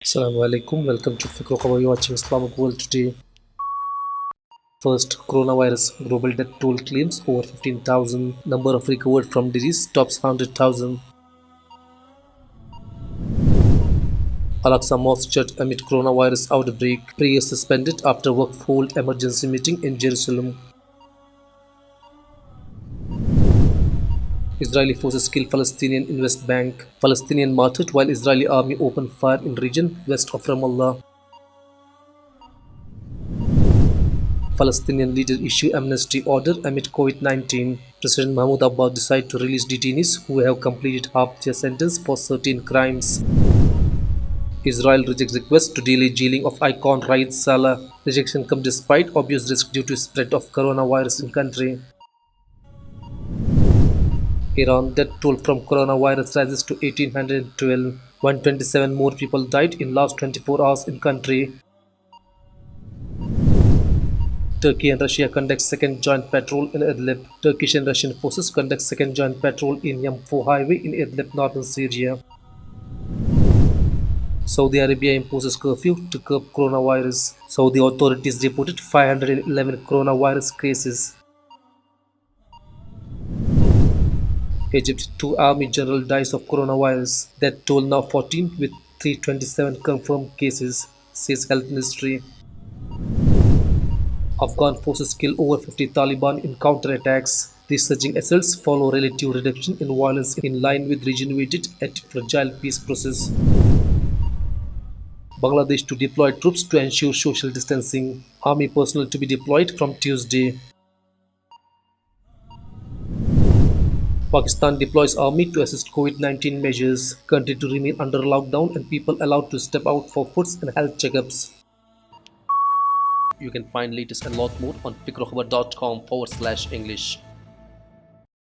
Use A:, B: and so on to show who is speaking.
A: Assalamu alaikum. Welcome to Fikro Khabar. You're watching Islamic World today. First, coronavirus global death toll claims over 15,000. Number of recovered from disease tops 100,000. Al-Aqsa Mosque shut amid coronavirus outbreak. Prayer suspended after work hold emergency meeting in Jerusalem. Israeli forces kill Palestinian in West Bank. Palestinian martyred while Israeli army opened fire in region west of Ramallah. Palestinian leaders issue amnesty order amid COVID-19. President Mahmoud Abbas decided to release detainees who have completed half their sentence for certain crimes. Israel rejects request to delay jailing of icon Raid Salah. Rejection comes despite obvious risk due to spread of coronavirus in country. Iran death toll from coronavirus rises to 1812. 127 more people died in last 24 hours in country. Turkey and Russia conduct second joint patrol in Idlib. Turkish and Russian forces conduct second joint patrol in Yamfo highway in Idlib, northern Syria. Saudi Arabia imposes curfew to curb coronavirus. Saudi authorities reported 511 coronavirus cases. Egypt, two army general dies of coronavirus. Death toll now 14 with 327 confirmed cases, says health ministry. Afghan forces kill over 50 Taliban in counterattacks. Resurging assaults follow relative reduction in violence in line with regenerated and fragile peace process. Bangladesh to deploy troops to ensure social distancing. Army personnel to be deployed from Tuesday. Pakistan deploys army to assist COVID-19 measures. Country to remain under lockdown and people allowed to step out for foods and health checkups. You can find latest and lot more on fikrokhbar.com/English.